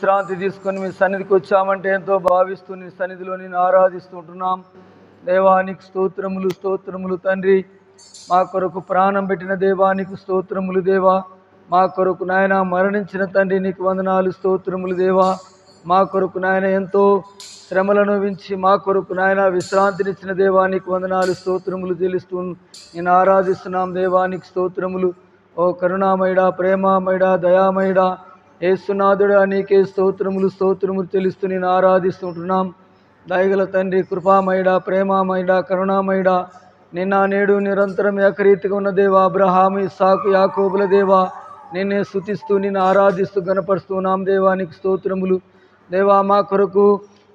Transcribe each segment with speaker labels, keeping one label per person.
Speaker 1: విశ్రాంతి తీసుకొని మీ సన్నిధికి వచ్చామంటే ఎంతో భావిస్తూ నీ సన్నిధిలో నేను ఆరాధిస్తుంటున్నాం. దేవానికి స్తోత్రములు స్తోత్రములు తండ్రి. మా కొరకు ప్రాణం పెట్టిన దేవానికి స్తోత్రములు దేవా. మా కొరకు నాయన మరణించిన తండ్రి నీకు వందనాలు స్తోత్రములు దేవా. మా కొరకు నాయన ఎంతో శ్రమలను వించి మా కొరకు నాయన విశ్రాంతినిచ్చిన దేవానికి వందనాలు స్తోత్రములు చెల్లిస్తూ నేను ఆరాధిస్తున్నాం. దేవానికి స్తోత్రములు. ఓ కరుణామయుడా, ప్రేమామయుడా, దయామయుడా, యేసునాథుడా నీకే స్తోత్రములు స్తోత్రములు చెల్లిస్తూ నేను ఆరాధిస్తుంటున్నాం. దయగల తండ్రి, కృపామయుడా, ప్రేమామయుడా, కరుణామయుడా, నిన్న నేడు నిరంతరం ఏకరీతిగా ఉన్న దేవా, అబ్రహాము, ఇస్సాకు, యాకోబుల దేవా, నిన్నే స్తుతిస్తూ నిన్ను ఆరాధిస్తూ గణపరుస్తున్నాం. దేవానికి స్తోత్రములు దేవా. మా కొరకు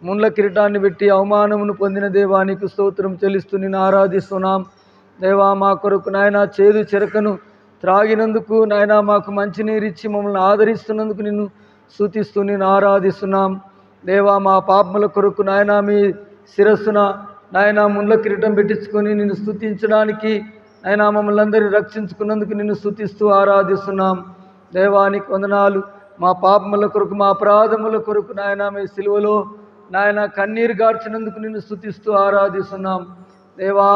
Speaker 1: ముండ్ల కిరీటాన్ని పెట్టి అవమానమును పొందిన దేవానికి స్తోత్రం చెల్లిస్తూ నిన్ను ఆరాధిస్తున్నాం. దేవా, మా కొరకు నాయన చేదు చెరకను త్రాగినందుకు నాయన మాకు మంచినీరిచ్చి మమ్మల్ని ఆదరిస్తున్నందుకు నిన్ను స్తుతిస్తూ నేను ఆరాధిస్తున్నాం. దేవా, మా పాపముల కొరకు నాయన మీ శిరస్సున నాయన ముండ్ల కిరీటం పెట్టించుకొని నిన్ను స్తుతించడానికి నాయన మమ్మల్ని అందరినీ రక్షించుకున్నందుకు నిన్ను స్తుతిస్తూ ఆరాధిస్తున్నాం. దేవానికి వందనాలు. మా పాపముల కొరకు మా అపరాధముల కొరకు నాయన మీ సిలువలో నాయన కన్నీరు గార్చినందుకు నిన్ను స్తుతిస్తూ ఆరాధిస్తున్నాం. దేవా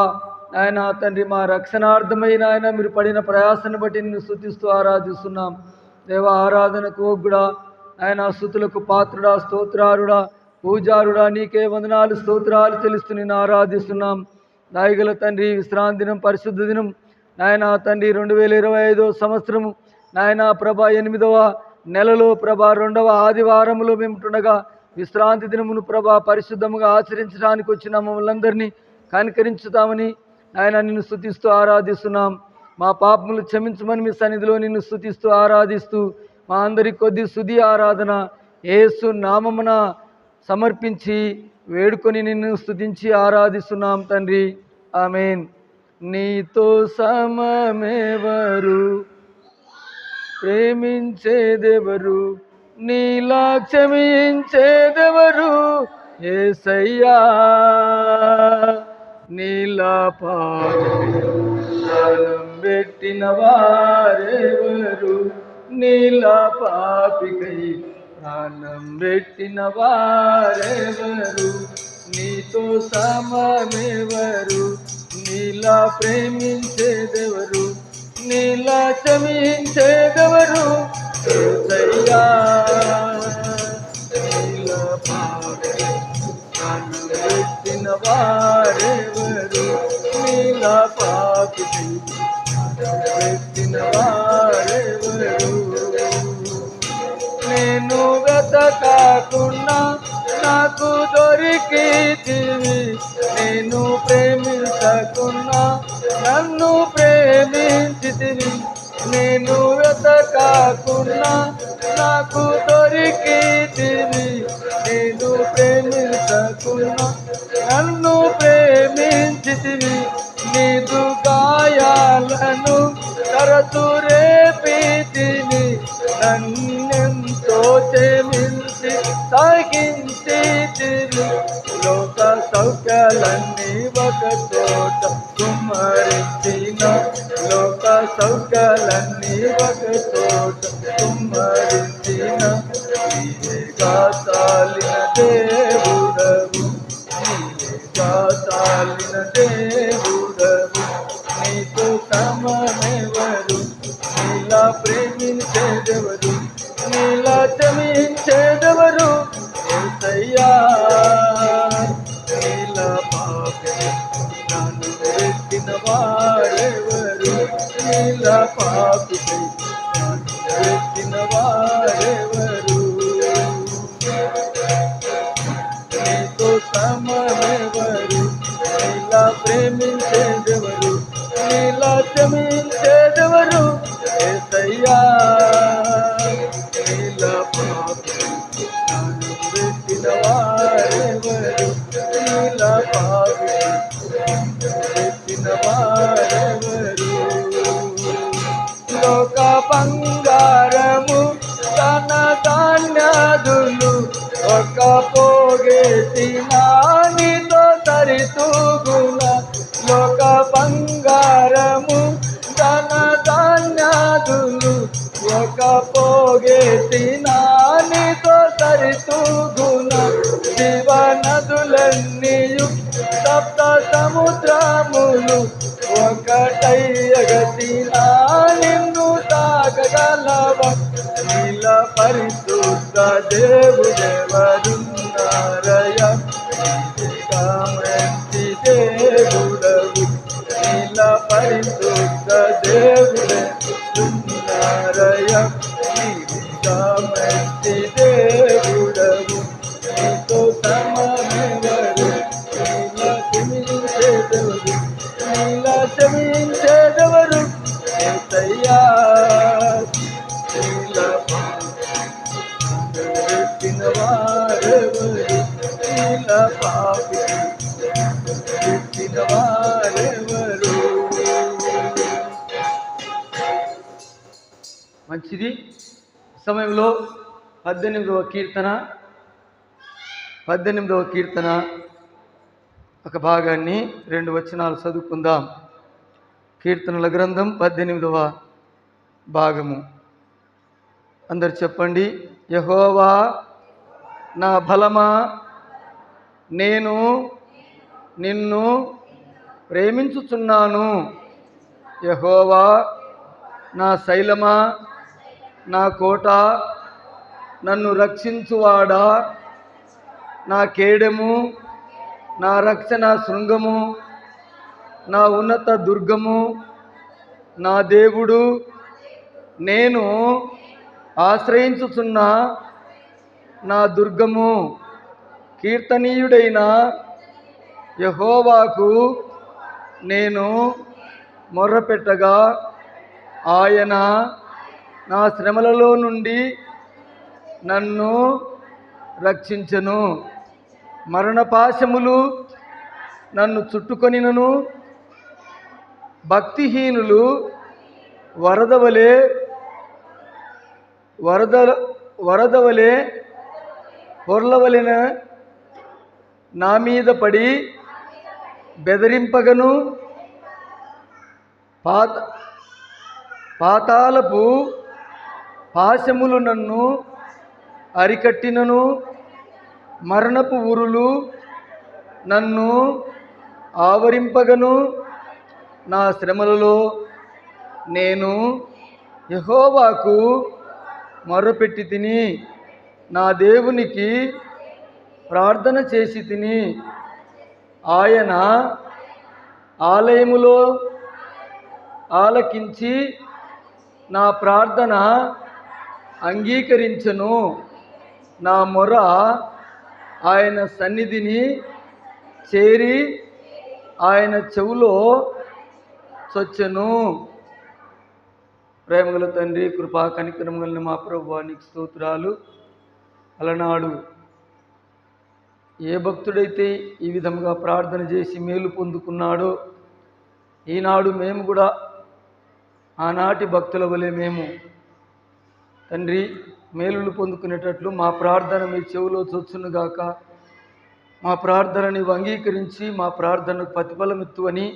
Speaker 1: నాయన తండ్రి, మా రక్షణార్థమై నాయన మీరు పడిన ప్రయాసాన్ని బట్టి నిన్ను స్తుతిస్తూ ఆరాధిస్తున్నాం. దేవా, ఆరాధనకు యోగ్యుడా, ఆయన స్తుతులకు పాత్రుడా, స్తోత్రారుడా, పూజారుడా, నీకే వందనాలు స్తోత్రాలు చెల్లిస్తూ నిన్ను ఆరాధిస్తున్నాం. దయగల తండ్రి, విశ్రాంతి దినం, పరిశుద్ధ దినం నాయన తండ్రి 2025 సంవత్సరము నాయన ప్రభా 8వ నెలలో ప్రభా 2వ ఆదివారములో మేము ఉంటుండగా విశ్రాంతి దినమును ప్రభా పరిశుద్ధముగా ఆచరించడానికి వచ్చిన మమ్మల్ని అందరినీ కనికరించుతామని ఆయన నిన్ను స్తుతిస్తూ ఆరాధిస్తున్నాం. మా పాపములు క్షమించమని మీ సన్నిధిలో నిన్ను స్తుతిస్తూ ఆరాధిస్తూ మా అందరి కొద్ది స్తుతి ఆరాధన యేసు నామమున సమర్పించి వేడుకొని నిన్ను స్తుతించి ఆరాధిస్తున్నాం తండ్రి. ఆమేన్. నీతో సమమెవరు, ప్రేమించేదెవరు, నీలా క్షమించేదెవరు యేసయ్యా. నీలా ప్రాణం పెట్టిన వారెవరు, నీలా పాపికై ప్రాణం పెట్టిన వారెవరు, నీతో సమమెవరు, నీలా ప్రేమించేదెవరు, నీలా క్షమించేదెవరు యేసయ్యా. నీలా పాపికై ప్రాణం పెట్టిన వారెవరు, నీలా పాపికై పెట్టిన వారెవరు. నేను వెతకాకున్నా నాకు దొరికితివి, నేను ప్రేమించకున్నా నన్ను ప్రేమించితివి. నేను వెతకాకున్నా నాకు దొరికితివి, నేను ప్రేమించకున్నా నన్ను ప్రేమించితివి. నీదు గాయాలను తరచు రేపితిని, నన్నెంతో క్షమించి తగ్గించితివి. లోక సౌఖ్యాలన్నీ ఒక చోట కుమ్మరించిన, లోక సౌఖ్యాలన్నీ ఒక చోట కుమ్మరించిన, నీవేగా చాలిన దేవుడవు, నీవేగా చాలిన దేవుడవు. నీతో సమమెవరు, నీలా ప్రేమించేదెవరు, నీలా క్షమించేదెవరు యేసయ్యా. నీలా పాపికై ప్రాణం పెట్టిన వారెవరు, నీలా పాపికై ప్రాణం పెట్టిన వారెవరు. నీతో సమమెవరు, నీలా ప్రేమించేదెవరు, నీలా క్షమించేదెవరు యేసయ్యా. నీలా పాపికై ప్రాణం పెట్టిన వారెవరు, నీలా పాపికై పెట్టిన వారెవరు. లోక బంగారము ధన ధాన్యాదులు ఒక పోగేసిన నీతో సరితూగున, లోక బంగారము ధన ధాన్యాదులు ఒక పోగేసిన నీతో సరితూగున జీవనదులన్నీయు సప్త సముద్రములు ఒకటయ్యగతినా నిన్ను తాకగలవ నీల పరిశుద్ధ దేవుడెవరున్నారయ మంచి దేవుడవు నీల పరిశుద్ధ దేవుడెవరున్నారయ మంచి దేవుడవు నీతో సమమెవరు నీల క్షమించేదెవరు నీల క్షమించేదెవరు ఏసయ్యా నీల పెట్టిన వారెవరు నీల పాపి పెట్టిన వారెవరు. మంచిది. సమయంలో 18వ కీర్తన ఒక భాగాన్ని 2 వచనాలు చదువుకుందాం. కీర్తనల గ్రంథం 18వ భాగము. అందరు చెప్పండి. యెహోవా నా బలమా, నేను నిన్ను ప్రేమించుచున్నాను. యెహోవా నా శైలమా, నా కోట, నన్ను రక్షించువాడా, నా కేడెము, నా రక్షణ శృంగము, నా ఉన్నత దుర్గము, నా దేవుడు, నేను ఆశ్రయించుచున్న నా దుర్గము. కీర్తనీయుడైన యెహోవాకు నేను మొర్రపెట్టగా ఆయన నా శ్రమలలో నుండి నన్ను రక్షించెను. మరణపాశములు నన్ను చుట్టుకొనినను భక్తిహీనులు వరదవలే పొర్లవలెన నా మీద పడి బెదిరింపగను పాతాళపు పాశములు నన్ను అరికట్టినను మరణపు ఉరులు నన్ను ఆవరింపగను. నా శ్రమలలో నేను యెహోవాకు మొర్రపెట్టి తిని నా దేవునికి ప్రార్థన చేసి తిని ఆయన ఆలయములో ఆలకించి నా ప్రార్థన అంగీకరించెను. నా మొర ఆయన సన్నిధిని చేరి ఆయన చెవులో చొచ్చెను. ప్రేమగల తండ్రి, కృపా కనికరముగల మా ప్రభువా నీకు స్తోత్రాలు. అలనాడు ఏ భక్తుడైతే ఈ విధముగా ప్రార్థన చేసి మేలు పొందుకున్నాడో ఈనాడు మేము కూడా ఆనాటి భక్తుల వలె మేము తండ్రి మేలులు పొందుకునేటట్లు మా ప్రార్థన మీ చెవులో చొచ్చునుగాక. మా ప్రార్థన నీవు అంగీకరించి మా ప్రార్థనకు ప్రతిఫలమిత్తు అని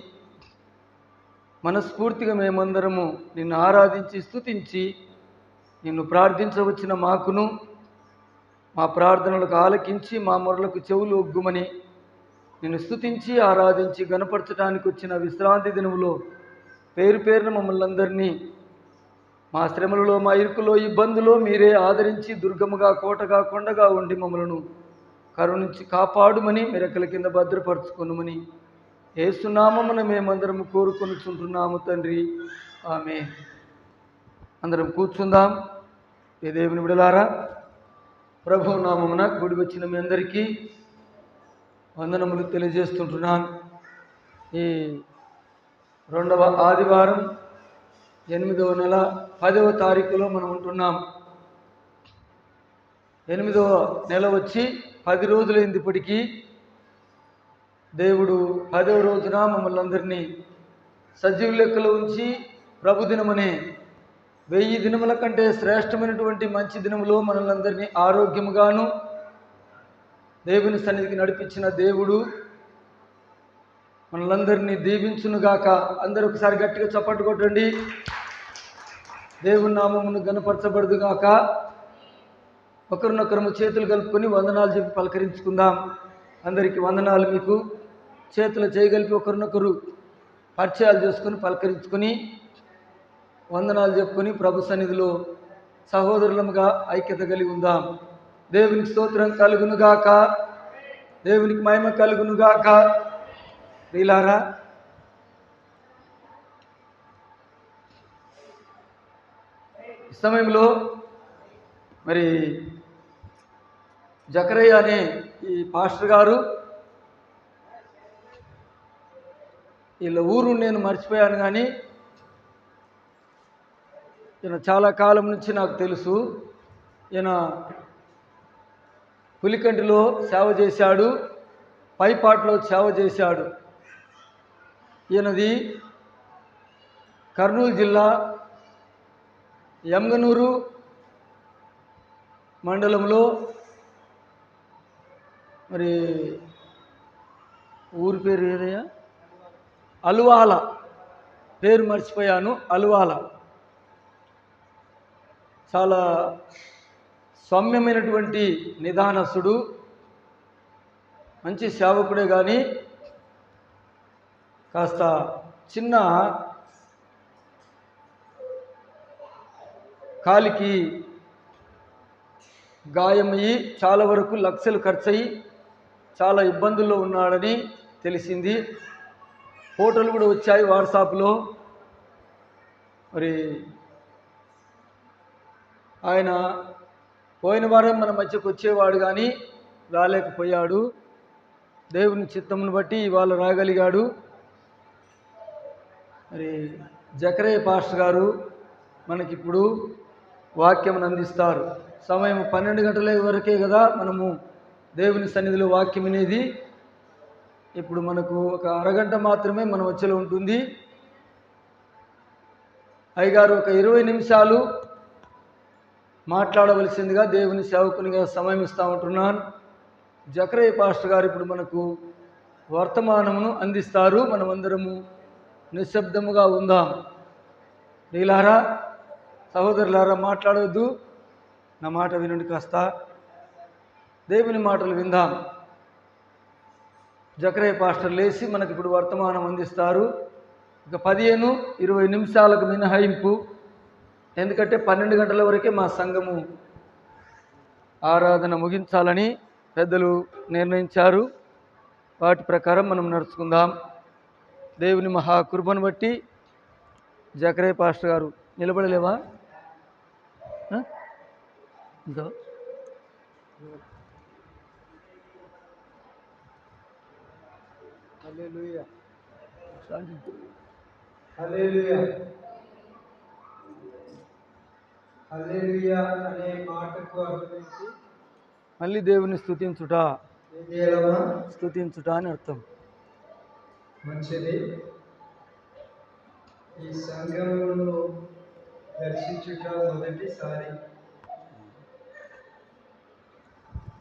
Speaker 1: మనస్ఫూర్తిగా మేమందరము నిన్ను ఆరాధించి స్తుతించి నిన్ను ప్రార్థించవచ్చిన మాకును మా ప్రార్థనలకు ఆలకించి మా మొరలకు చెవులు ఒగ్గుమని నిన్ను స్తుతించి ఆరాధించి గణపరచడానికి వచ్చిన విశ్రాంతి దినములో పేరు పేరున మమ్మల్ని అందరినీ మా శ్రమలలో మా ఇరుకులో ఇబ్బందులో మీరే ఆదరించి దుర్గముగా కోటగా కొండగా ఉండి మమ్మలను కరుణించి కాపాడుమని మెరకల కింద భద్రపరచుకొనుమని యేసునామమున మేమందరము కోరుకొనుచుంటున్నాము తండ్రి. ఆమేన్. అందరం కూర్చుందాం. ఏ దేవుని బిడ్డలారా, ప్రభువు నామమున కూడి వచ్చిన మీ అందరికీ వందనములు తెలియజేస్తుంటున్నాను. ఈ 2వ ఆదివారం 8వ నెల 10వ తారీఖులో మనం ఉంటున్నాం. 8వ నెల వచ్చి 10 రోజులైంది. ఇప్పటికీ దేవుడు 10వ రోజున మమ్మల్ని అందరినీ సజీవ లెక్కలో ఉంచి ప్రభుదినమనే 1000 దినముల కంటే శ్రేష్టమైనటువంటి మంచి దినములో మనల్ని అందరినీ ఆరోగ్యముగాను దేవుని సన్నిధికి నడిపించిన దేవుడు మనలందరినీ దీవించునుగాక. అందరూ ఒకసారి గట్టిగా చప్పట్లు కొట్టండి. దేవుని నామమును గణపరచబడుదుగాక. ఒకరినొకరము చేతులు కలుపుకొని వందనాలు చెప్పి పలకరించుకుందాం. అందరికీ వందనాలు. మీకు చేతులు చేయగలిపి ఒకరినొకరు పరిచయాలు చేసుకొని పలకరించుకొని వందనాలు చెప్పుకొని ప్రభు సన్నిధిలో సహోదరులముగా ఐక్యత కలిగి ఉందాం. దేవునికి స్తోత్రం కలుగునుగాక, దేవునికి మహిమ కలుగునుగాక. ప్రియులారా, ఈ సమయంలో మరి జకరయ్య అనే ఈ పాస్టర్ గారు, వీళ్ళ ఊరు నేను మర్చిపోయాను, కానీ ఈయన చాలా కాలం నుంచి నాకు తెలుసు. ఈయన పులికంటిలో సేవ చేశాడు, పైపాట్లో సేవ చేశాడు. ఈయనది కర్నూలు జిల్లా యమగనూరు మండలంలో, మరి ఊరి పేరు ఏదయ్యా, అలువాల, పేరు మర్చిపోయాను, అలువాల. చాలా సౌమ్యమైనటువంటి నిదానస్తుడు, మంచి సేవకుడే, కానీ కాస్త చిన్న కాలికి గాయమయ్యి చాలా వరకు లక్షలు ఖర్చయి చాలా ఇబ్బందుల్లో ఉన్నాడని తెలిసింది. ఫోటోలు కూడా వచ్చాయి వాట్సాప్లో. మరి ఆయన పోయిన వారం మన మధ్యకు వచ్చేవాడు, కానీ రాలేకపోయాడు. దేవుని చిత్తమును బట్టి ఇవాళ రాగలిగాడు. మరి జకరయ్య పాస్టర్ గారు మనకిప్పుడు వాక్యమును అందిస్తారు. సమయం 12 గంటల వరకే కదా మనము దేవుని సన్నిధిలో వాక్యం అనేది. ఇప్పుడు మనకు ఒక అరగంట మాత్రమే మన మధ్యలో ఉంటుంది. అయ్యగారు ఒక 20 నిమిషాలు మాట్లాడవలసిందిగా దేవుని సేవకునిగా సమయం ఇస్తూ ఉంటున్నాను. జకరయ్య పాస్టర్ గారు ఇప్పుడు మనకు వర్తమానమును అందిస్తారు. మనమందరము నిశ్శబ్దముగా ఉందాం. నీలారా, సహోదరులారా, మాట్లాడవద్దు, నా మాట వినండి. కాస్త దేవుని మాటలు విందాం. జకరయ్య పాస్టర్ లేచి మనకి ఇప్పుడు వర్తమానం అందిస్తారు. ఇక 15-20 నిమిషాలకు మినహాయింపు. ఎందుకంటే 12 గంటల వరకే మా సంఘము ఆరాధన ముగించాలని పెద్దలు నిర్ణయించారు. వాటి ప్రకారం మనం నడుచుకుందాం. దేవుని మహాకృపను బట్టి జకరయ్య పాస్టర్ గారు నిలబడలేవా? ఇంకా హల్లెలూయా,
Speaker 2: హల్లెలూయా, హల్లెలూయా అనే మాటకు అర్థమేంటి?
Speaker 1: మళ్ళీ దేవుని స్తుతించుట, స్తుతించుట అని అర్థం.
Speaker 2: మంచిది. ఈ సంఘమును దర్శించుట మొదటిసారి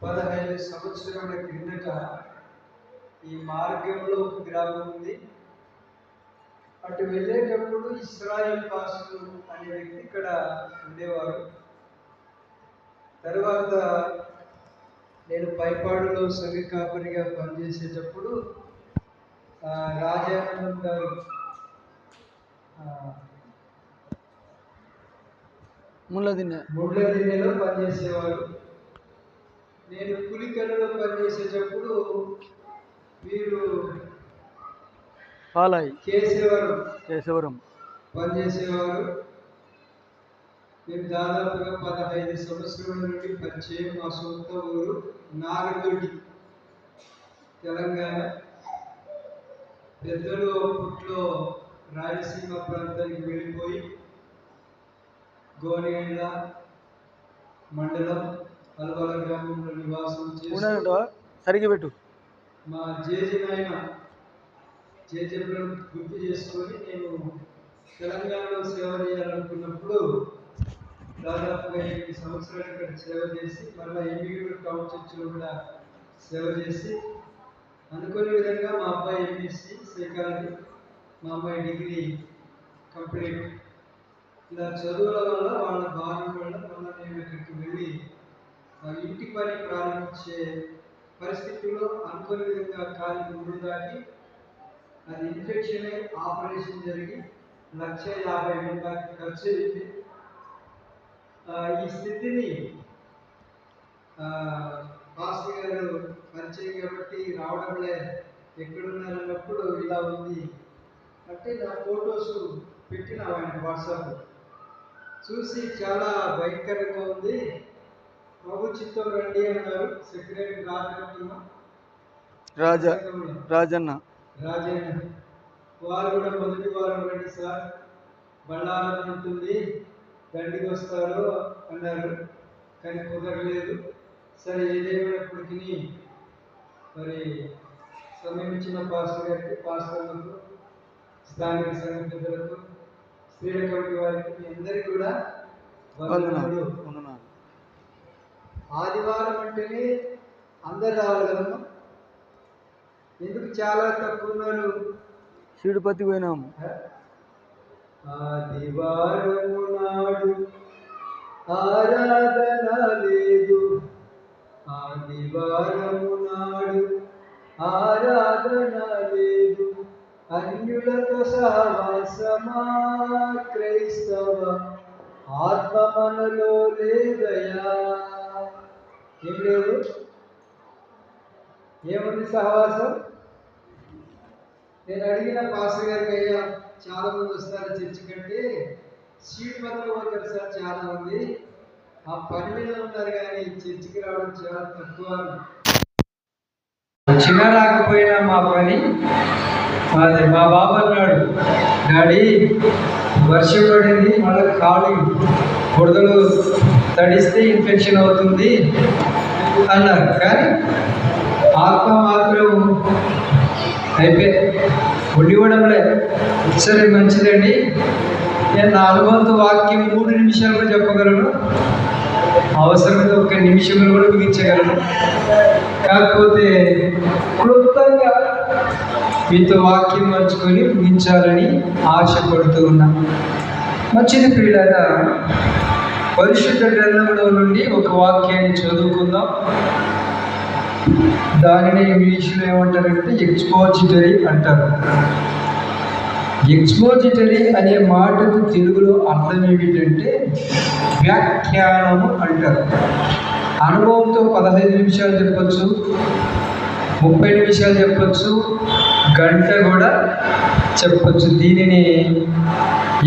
Speaker 2: 15 సంవత్సరాల క్రిందట ఈ మార్గంలో ఒక గ్రామం ఉంది. అటు వెళ్ళేటప్పుడు ఇస్రాయేల్ పాస్టర్ అనే వ్యక్తి ఇక్కడ ఉండేవారు. తర్వాత నేను పైపాడులో సంఘ కాపరిగా పనిచేసేటప్పుడు రాజానందం గారు ముళ్ళదిన్నెలో పనిచేసేవారు. నేను పులికలలో పనిచేసేటప్పుడు వీరు కేశవరం పనిచేసేవారు. మేము దాదాపుగా 15 సంవత్సరాల నుండి పరిచయం. మా సొంత ఊరు నాగదొడ్డి, తెలంగాణ. పెద్దలు అప్పట్లో రాయలసీమ ప్రాంతానికి వెళ్ళిపోయి గోనెగండ్ల మండలం అల్వాల గ్రామంలో నివాసం చేసి మా జేజీ నాయన జేజేలను గుర్తు చేసుకొని నేను తెలంగాణలో సేవ చేయాలనుకున్నప్పుడు దాదాపుగా 8 సంవత్సరాలు ఇక్కడ సేవ చేసి మళ్ళీ ఎంబీగూరు టౌన్ చర్చిలో కూడా సేవ చేసి అనుకునే విధంగా మా అబ్బాయి ఎంఎస్సి సైకాలజీ, మా అమ్మాయి డిగ్రీ కంప్లీట్. ఇలా చదువుల వల్ల వాళ్ళ భార్య వల్ల మళ్ళీ నేను ఇక్కడికి వెళ్ళి ఇంటి పని ప్రారంభించే పరిస్థితుల్లో అనుకోని విధంగా కాలి ముందు దాటి అది ఇన్ఫెక్షన్ అయి ఆపరేషన్ జరిగి 1,50,000 దాకా ఖర్చు అయింది. ఈ స్థితిని పాస్టర్ గారు పరిచయం కాబట్టి రావడంలే, ఎక్కడున్నారన్నప్పుడు ఇలా ఉంది అంటే నా ఫొటోస్ పెట్టిన ఆయన వాట్సాప్ చూసి చాలా భయంకరంగా ఉంది, ప్రభు చిత్తం రండి అన్నారు. సెక్రటరీ రాజన్న వారు కూడా మొదటి వారం రండి సార్, బళ్ళారం ఉంటుంది, దండికి వస్తారు అన్నారు. కానీ కుదరలేదు. సరే, ఏదేమైనప్పటికీ మరి సమయం ఇచ్చిన పాస్టర్ గారికి, పాస్టర్లకు, స్థానిక సంఘ పెద్దలకు, స్త్రీల కమిటీ వారికి, మీ అందరికీ కూడా వందనాలు. ఆదివారం అంటేనే అందరు రావాలి కదమ్మా. ఎందుకు చాలా తక్కువ ఉన్నారు?
Speaker 1: సిడుపతి పోయినాము.
Speaker 2: ఆదివారము నాడు ఆరాధన లేదు, ఆదివారము నాడు ఆరాధన లేదు, అన్యులతో సహవాసమా క్రైస్తవ ఆత్మ మనలో లేదయా. ఏం లేదు? ఏముంది సహవాసం? నేను అడిగిన పాస్టర్ గారికి, అయ్యా చాలా మంది వస్తారు చర్చి కంటే, సీట్ పత్రం పోతారు సార్ చాలా మంది, ఆ పని మీద ఉన్నారు కానీ చర్చికి రావడం చాలా తక్కువ. వచ్చినా రాకపోయినా మా పని అది. మా బాబు అన్నాడు, డాడీ వర్షం పడింది, మళ్ళీ కాళ్ళు బురదలు తడిస్తే ఇన్ఫెక్షన్ అవుతుంది అన్నారు. కానీ ఆత్మ మాత్రం అయిపోయి ఉండివ్వడంలే. సరే, మంచిదండి. నేను నా అనుభవంతో వాక్యం 3 నిమిషాలు కూడా చెప్పగలను, అవసరమైతే 1 నిమిషంలో కూడా ముగించగలను. కాకపోతే క్లుప్తంగా మీతో వాక్యం పంచుకొని ముగించాలని ఆశపడుతూ ఉన్నాను. మంచిది ప్రియులారా, పరిశుద్ధ గ్రంథంలో నుండి ఒక వాక్యాన్ని చదువుకుందాం. దానిని ఇంగ్లీష్లో ఏమంటారంటే ఎక్స్పోజిటరీ అంటారు. ఎక్స్పోజిటరీ అనే మాటకు తెలుగులో అర్థం ఏమిటంటే వ్యాఖ్యానము అంటారు. అనుభవంతో 15 నిమిషాలు చెప్పచ్చు, 30 నిమిషాలు చెప్పచ్చు, గంట కూడా చెప్పచ్చు. దీనిని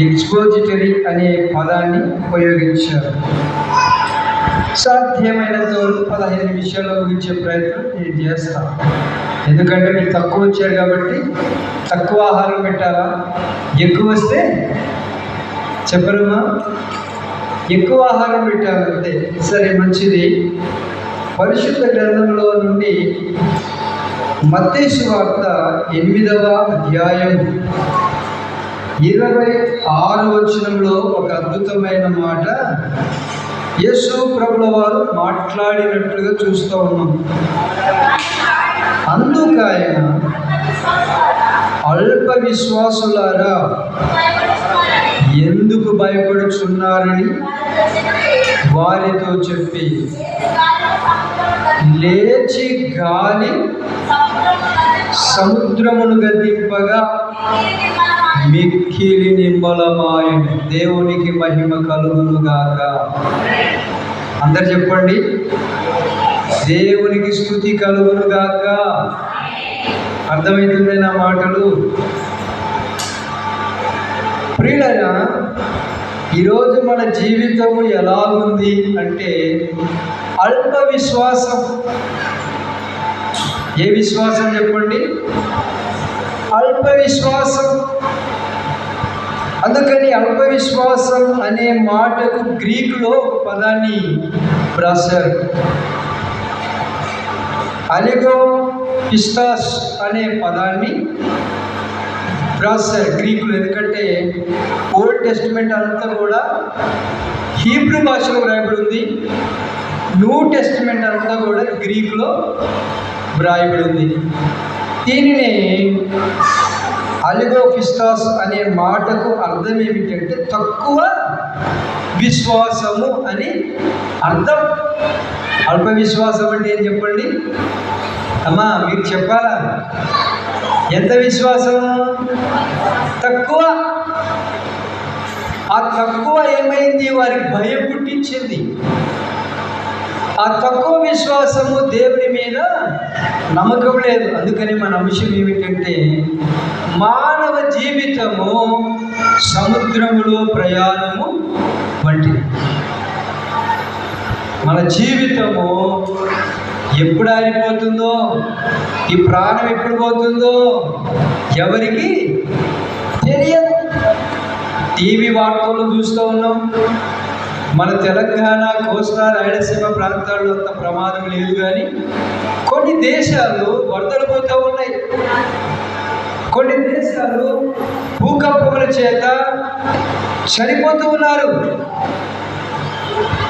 Speaker 2: ఎక్స్పోజిటరీ అనే పదాన్ని ఉపయోగించారు. సాధ్యమైనంత వరకు 15 నిమిషాల్లో ముగించే ప్రయత్నం నేను చేస్తాను. ఎందుకంటే మీరు తక్కువ వచ్చారు కాబట్టి తక్కువ ఆహారం పెట్టాలా, ఎక్కువ వస్తే చెప్పరమ్మా, ఎక్కువ ఆహారం పెట్టాలంటే. సరే, మంచిది. పరిశుద్ధ గ్రంథంలో నుండి మత్తయి సువార్త 8వ అధ్యాయం 26వ వచనంలో ఒక అద్భుతమైన మాట యేసు ప్రభుల వారు మాట్లాడినట్లుగా చూస్తూ ఉన్నాం. అందుకు ఆయన, అల్ప విశ్వాసులారా ఎందుకు భయపడుచున్నారని వారితో చెప్పి, లేచి గాలి సముద్రమును గద్దింపగా మిక్కిలి నిమ్మలమాయను. దేవునికి మహిమ కలుగును గాక. అందరు చెప్పండి, దేవునికి స్తుతి కలుగును గాక. అర్థమవుతుంది నా మాటలు? ప్రియులారా, ఈరోజు మన జీవితము ఎలా ఉంది అంటే అల్ప విశ్వాసం. ఏ విశ్వాసం చెప్పండి? అల్ప విశ్వాసం. అందుకని అల్ప విశ్వాసం అనే మాటకు గ్రీకులో ఒక పదాన్ని రాశారు. అలిగో పిస్తాస్ అనే పదాన్ని రాశారు గ్రీకులు. ఎందుకంటే ఓల్డ్ టెస్టిమెంట్ అంతా కూడా హీబ్రూ భాషలో వ్రాయబడి ఉంది, న్యూ టెస్టిమెంట్ అంతా కూడా గ్రీకులో వ్రాయబడి ఉంది. దీనిని అలిగోపిస్తాస్ అనే మాటకు అర్థం ఏమిటంటే తక్కువ విశ్వాసము అని అర్థం. అల్ప విశ్వాసం అంటే ఏం చెప్పండి అమ్మా, మీరు చెప్పాలా? ఎంత విశ్వాసం? తక్కువ. ఆ తక్కువ ఏమైంది? వారికి భయం పుట్టించింది. ఆ తక్కువ విశ్వాసము దేవుని మీద నమ్మకం లేదు. అందుకని మన అంశం ఏమిటంటే, మానవ జీవితము సముద్రములో ప్రయాణము వంటిది. మన జీవితము ఎప్పుడు ఆగిపోతుందో, ఈ ప్రాణం ఎప్పుడు పోతుందో ఎవరికి తెలియదు. టీవీ వార్తలు చూస్తూ ఉన్నాం. మన తెలంగాణ, కోస్తా, రాయలసీమ ప్రాంతాల్లో అంత ప్రమాదం లేదు, కానీ కొన్ని దేశాలు వరదలు పోతూ ఉన్నాయి. కొన్ని దేశాలు భూకంపముల చేత చనిపోతూ ఉన్నారు.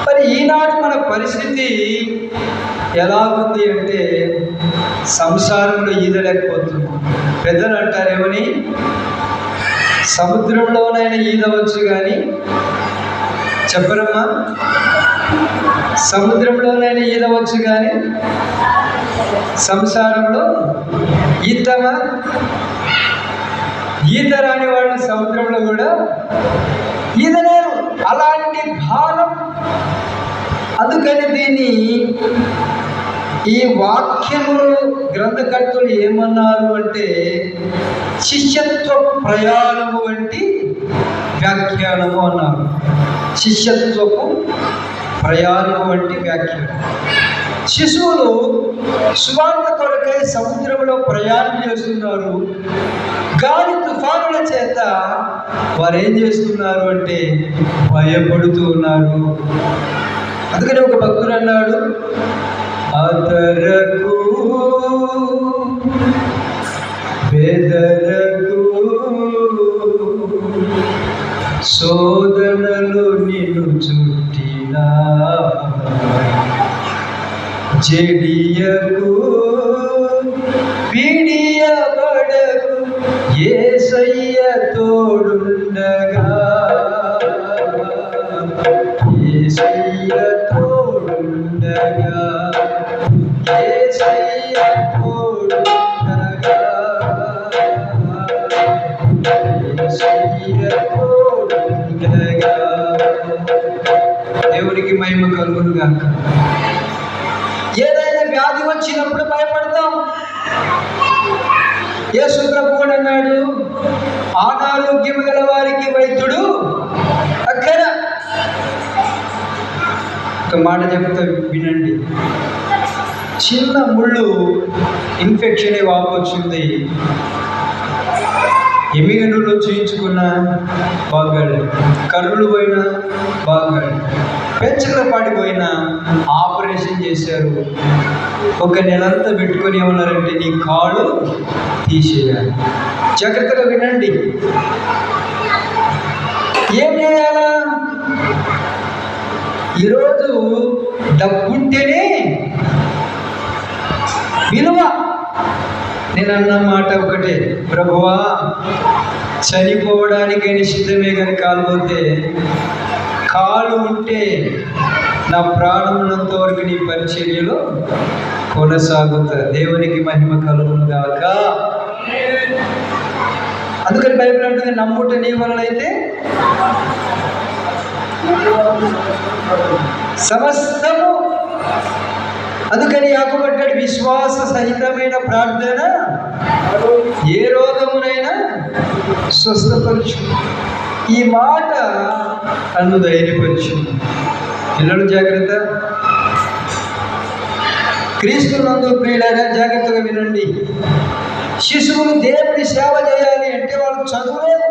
Speaker 2: మరి ఈనాడు మన పరిస్థితి ఎలా ఉంది అంటే, సంసారంలో ఈదలేకపోతున్నాం. పెద్దలు అంటారేమని, సముద్రంలోనైనా ఈదవచ్చు కానీ చెప్పరమ్మా, సముద్రంలోనైనా ఈదవచ్చు కానీ సంసారంలో ఈదమా? ఈత రాని వాళ్ళు సముద్రంలో కూడా ఈదలేరు. అలాంటి భారం. అందుకని దీన్ని ఈ వాక్యములు గ్రంథకర్తలు ఏమన్నారు అంటే, శిష్యత్వ ప్రయాణము వంటి వ్యాఖ్యానము అన్నారు. శిష్యత్వపు ప్రయాణము వంటి వ్యాఖ్యానం. శిశువులు సువార్త కొరకై సముద్రంలో ప్రయాణం చేస్తున్నారు. గాలి తుఫానుల చేత వారు ఏం చేస్తున్నారు అంటే భయపడుతూ ఉన్నారు. అందుకని ఒక భక్తుడు అన్నాడు, అదరకు బెదరకు శోధనలు నిన్ను చుట్టినా, జడియకు విడియబడకు, యేసయ్య తోడుండగా, యేసయ్య తోడుండగా, యేసయ్య తోడుండగా, యేసయ్య తోడుండగా. దేవునికి మహిమ కలుగును గాక. ఏదైనా వ్యాధి వచ్చినప్పుడు భయపడతాం. యేసు ప్రభువు అన్నాడు, అనారోగ్యం గల వారికి వైద్యుడు అక్కడ. ఒక మాట చెప్తా వినండి. చిన్న ముళ్ళు ఇన్ఫెక్షన్ వాపు వచ్చింది, ఎమిగనూరులో చూయించుకున్నా బాగాడు, కర్రులు పోయినా బాగాడు, పెంచల పాడిపోయినా ఆపరేషన్ చేశారు. ఒక నెలంతా పెట్టుకొని ఏమన్నారంటే, నీ కాళ్ళు తీసేయాలి. జాగ్రత్తగా వినండి. ఏం చేయాలా? ఈరోజు డబ్బుంటేనే విలువ. నేను అన్న మాట ఒకటే, ప్రభువా చనిపోవడానికైనా సిద్ధమే కానీ కాలిపోతే, కాలు ఉంటే నా ప్రాణం ఉన్నంత వరకు నీ పరిచర్యలో కొనసాగుతా. దేవునికి మహిమ కలుగును గాక. అందుకని బైబిల్ అంటుంది, నమ్ముట నీ వలన అయితే సమస్తము. అందుకని యాకోబు అంటాడు, విశ్వాస సహితమైన ప్రార్థన ఏ రోగమునైనా స్వస్థపరచు. ఈ మాట నన్ను ధైర్యపరచు. పిల్లలు జాగ్రత్త. క్రీస్తునందు ప్రియులారా జాగ్రత్తగా వినండి. శిశువులు దేవుని సేవ చేయాలి అంటే వాళ్ళు చదువులేదు.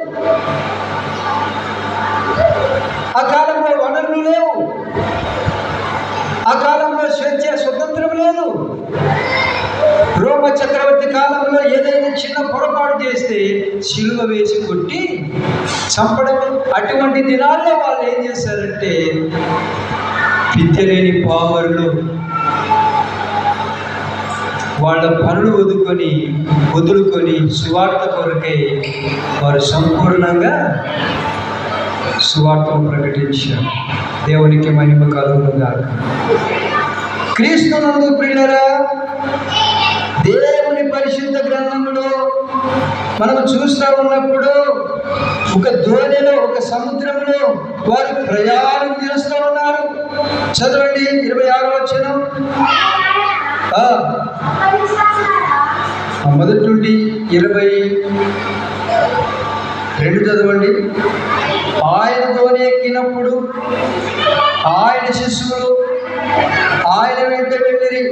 Speaker 2: ఆ కాలంలో వనరులు లేవు. ఆ కాలంలో స్వతంత్రం లేదు. రోమ చక్రవర్తి కాలంలో ఏదైనా చిన్న పొరపాటు చేస్తే శిలువ వేసి కొట్టి చంపడం. అటువంటి దినాల్లో వాళ్ళు ఏం చేశారంటే, విద్య లేని పామరులు వాళ్ళ పనులు వదులుకొని సువార్త కొరకై వారు సంపూర్ణంగా సువార్తను ప్రకటించారు. దేవునికి మహిమ కలుగును గాక. క్రీస్తునందు ప్రియులారా, దేవుని పరిశుద్ధ గ్రంథంలో మనం చూస్తూ ఉన్నప్పుడు ఒక దోణిలో, ఒక సముద్రంలో వారు ప్రయాణం చేస్తూ ఉన్నారు. చదవండి 26వ వచనం. మొదటి నుండి 22 చదవండి. ఆయన దోణి ఎక్కినప్పుడు ఆయన శిష్యులు ఆయన వెంట వెళ్ళిరి.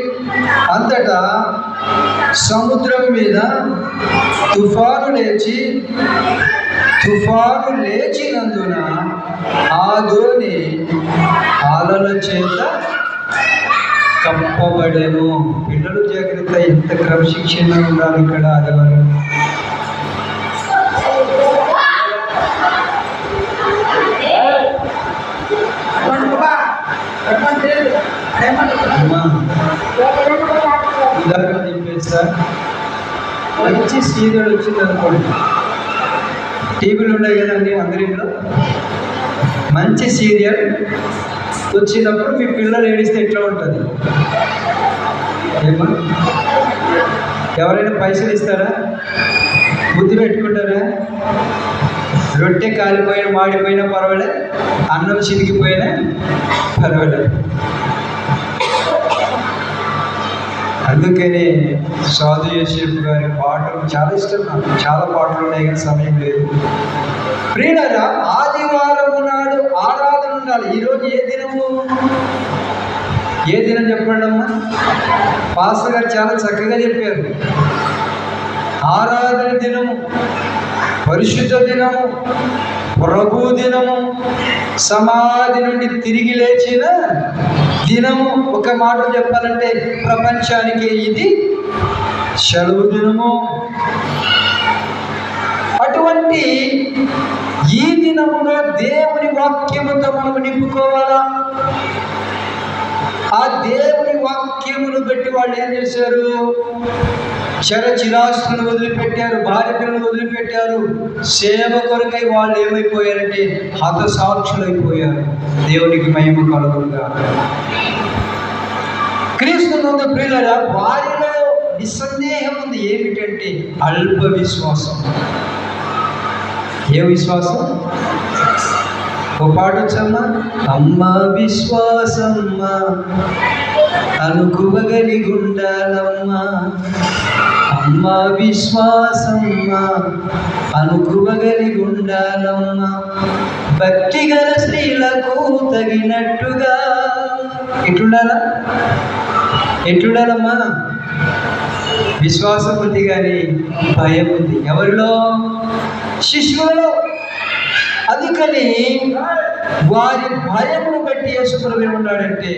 Speaker 2: అంతటా సముద్రం మీద తుఫాను లేచినందున ఆ దోణి అలల చేత కప్పబడెను. పిల్లలు జాగ్రత్త, ఎంత క్రమశిక్షణ ఉండాలి ఇక్కడ ఆదివారం. ఉదాహరణ చెప్పేస్తా. మంచి సీరియల్ వచ్చింది అనుకోండి, టీవీలు ఉన్నాయి కదండి అందరిలో. మంచి సీరియల్ వచ్చినప్పుడు మీ పిల్లలు ఏడిస్తే ఎట్లా ఉంటుంది? ఏమో, ఎవరైనా పైసలు ఇస్తారా? బుద్ధి పెట్టుకుంటారా? రొట్టె కాలిపోయిన మాడిపోయినా పర్వాలే, అన్నం చిరిగిపోయినా పర్వాలేదు. అందుకనే సాధు యోసేపు గారి పాటలు చాలా ఇష్టం నాకు. చాలా పాటలు ఉన్నాయి కానీ సమయం లేదు. ప్రియులారా, ఆదివారం నాడు ఆరాధన ఉండాలి. ఈరోజు ఏ దినము? ఏ దినం చెప్పండి అమ్మా. పాస్టర్ గారు చాలా చక్కగా చెప్పారు. ఆరాధన దినము, పరిశుద్ధ దినము, ప్రభు దినము, సమాధి నుండి తిరిగి లేచిన దినము. ఒక మాట చెప్పాలంటే ప్రపంచానికి ఇది సెలవు దినము. అటువంటి ఈ దినములో దేవుని వాక్యముతో మనము నింపుకోవాలా. ఆ దేవుని వాక్యమును బట్టి వాళ్ళు ఏం చేశారు? చిరాస్తులను వదిలిపెట్టారు, భార్య పిల్లలు వదిలిపెట్టారు. సేవ కొరకై వాళ్ళు ఏమైపోయారంటే హతసాక్షులైపోయారు. దేవునికి మహిమ కలుగునుగా. క్రీస్తునందు ప్రియులారా, వారిలో నిస్సందేహం ఉంది. ఏమిటంటే అల్ప విశ్వాసం. ఏ విశ్వాసం? ఒక పాట వచ్చమ్మా. అమ్మ విశ్వాసమ్మ అనుకువగలిగి ఉండాలమ్మా, అమ్మ విశ్వాసమ్మ అనుకువగలిగి ఉండాలమ్మా, భక్తి గల స్త్రీలకు తగినట్టుగా. ఎట్లుండాలా? ఎట్లుండాలమ్మా? విశ్వాసం ఉంది కానీ భయం ఉంది. ఎవరిలో? శిష్యులలో. అందుకని వారి భయమును బట్టి యేసుప్రభు ఏమన్నాడంటే,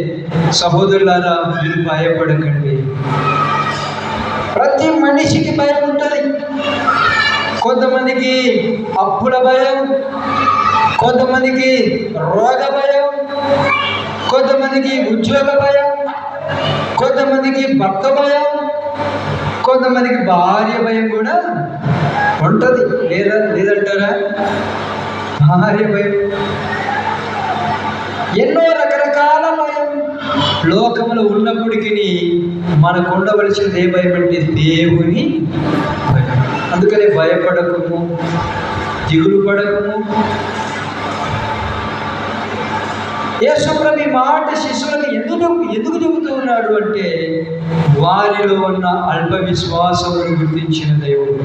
Speaker 2: సహోదరులారా మీరు భయపడకండి. ప్రతి మనిషికి భయం ఉంటుంది. కొంతమందికి అప్పుల భయం, కొంతమందికి రోగ భయం, కొంతమందికి ఉద్యోగ భయం, కొంతమందికి భర్త భయం, కొంతమందికి భార్య భయం కూడా ఉంటుంది. లేదంటారా? భార్య భయం, ఎన్నో రకరకాల భయం లోకములో ఉన్నప్పటికీ మనకు ఉండవలసింది ఏ భయం అంటే దేవుని భయం. అందుకని భయపడకము, దిగులు పడకము. యేసుప్రభు ఈ మాట శిష్యులకు ఎందుకు చెబుతూ ఉన్నాడు అంటే, వారిలో ఉన్న అల్ప విశ్వాసమును గుర్తించిన దేవుడు.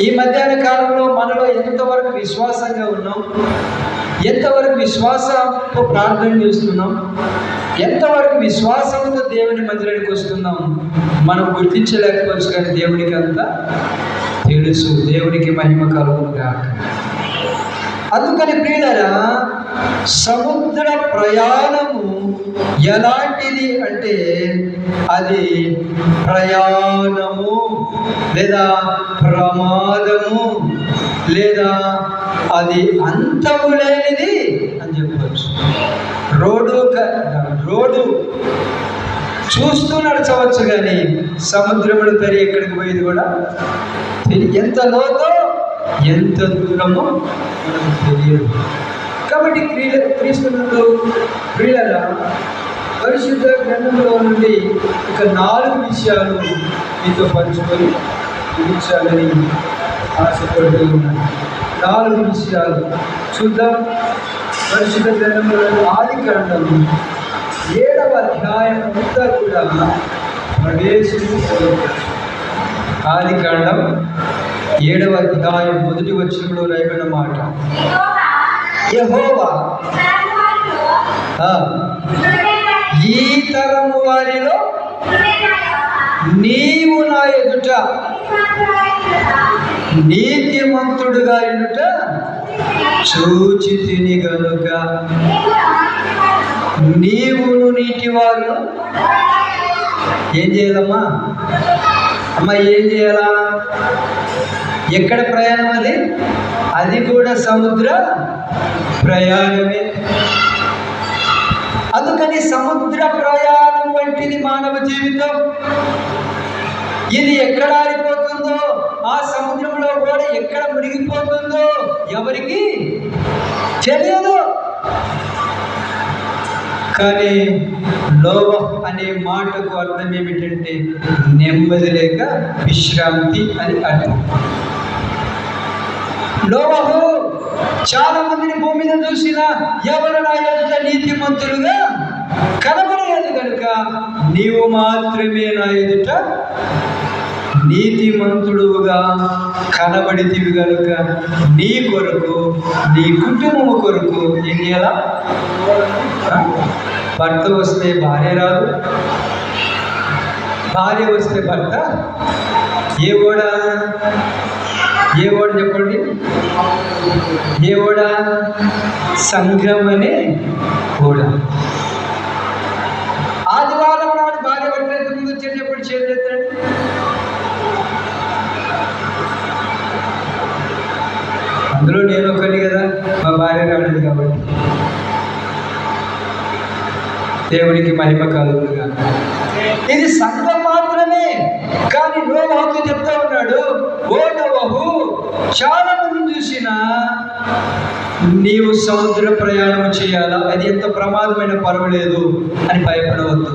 Speaker 2: ఈ మధ్యాహ్న కాలంలో మనలో ఎంతవరకు విశ్వాసంగా ఉన్నాం, ఎంతవరకు విశ్వాసంతో ప్రార్థన చేస్తున్నాం, ఎంతవరకు విశ్వాసంతో దేవుని మందిరానికి వస్తున్నాం మనం గుర్తించలేకపోవచ్చు. కానీ దేవునికి అంతా తెలుసు. దేవునికి మహిమ కలుగునుగా. అందుకని ప్రియులారా, సముద్ర ప్రయాణము ఎలాంటిది అంటే అది ప్రయాణము లేదా ప్రమాదము లేదా అది అంతము లేనిది అని చెప్పవచ్చు. రోడ్డు చూస్తూ నడచవచ్చు కానీ సముద్రముడు తరి ఎక్కడికి పోయేది కూడా ఎంత లోతో ఎంత దూరమో మనకు తెలియదు. కాబట్టి క్రీస్తునందు ప్రియులారా, పరిశుద్ధ గ్రంథంలో నుండి ఇక 4 విషయాలు మీతో పంచుకొని ముగించాలని ఆశపడుతూ ఉన్నాను. 4 విషయాలు చూద్దాం. పరిశుద్ధ గ్రంథంలో ఆదికాండం 7వ అధ్యాయం అంతా కూడా ప్రవేశించవచ్చు. ఆదికాండం 7వ అధ్యాయం 1వ వచనంలో రాయబడిన మాట, యెహోవా ఈ తరము వారిలో నీవు నా ఎదుట నీతిమంతుడుగా ఎదుట చూచి తిని గనుక నీవును నీటి వారు ఏం చేయాలమ్మా? అమ్మా ఏం చేయాలా? ఎక్కడ ప్రయాణం అది? అది కూడా సముద్ర ప్రయాణమే. అందుకని సముద్ర ప్రయాణం వంటిది మానవ జీవితం. ఇది ఎక్కడ ఆరిపోతుందో, ఆ సముద్రంలో కూడా ఎక్కడ మునిగిపోతుందో ఎవరికి తెలియదు. కానీ నోవహు అనే మాటకు అర్థం ఏమిటంటే నెమ్మది లేక విశ్రాంతి అని అర్థం. నోవహు చాలా మందిని భూమి మీద చూసినా ఎవరు నా ఎదుట నీతిమంతులుగా కనబడలేదు కనుక నీవు మాత్రమే నా ఎదుట నీతిమంతుడుగా కనబడితివి కనుక నీ కొరకు, నీ కుటుంబము కొరకు ఏం చేయాలా? భర్త వస్తే భార్య రాదు, భార్య వస్తే భర్త. ఏ ఓడా? ఏ ఓడ చెప్పండి? ఏ ఓడ? సంఘం అనే ఓడ. ఆదివారం నాడు భార్య భర్త ముందు వచ్చేటప్పుడు చేస్తాడు. అందులో నేను ఒకటి కదా, మా భార్య రాలేదు కాబట్టి. దేవునికి మహిమ కలుగునుగా. ఇది సంఘం మాత్రమే. కానీ నోవహుతో చెప్తా ఉన్నాడు, ఓ నోవహు, చాలా మంది చూసినా నీవు సముద్ర ప్రయాణం చేయాలా, అది ఎంత ప్రమాదమైన పర్వాలేదు అని భయపడవద్దు.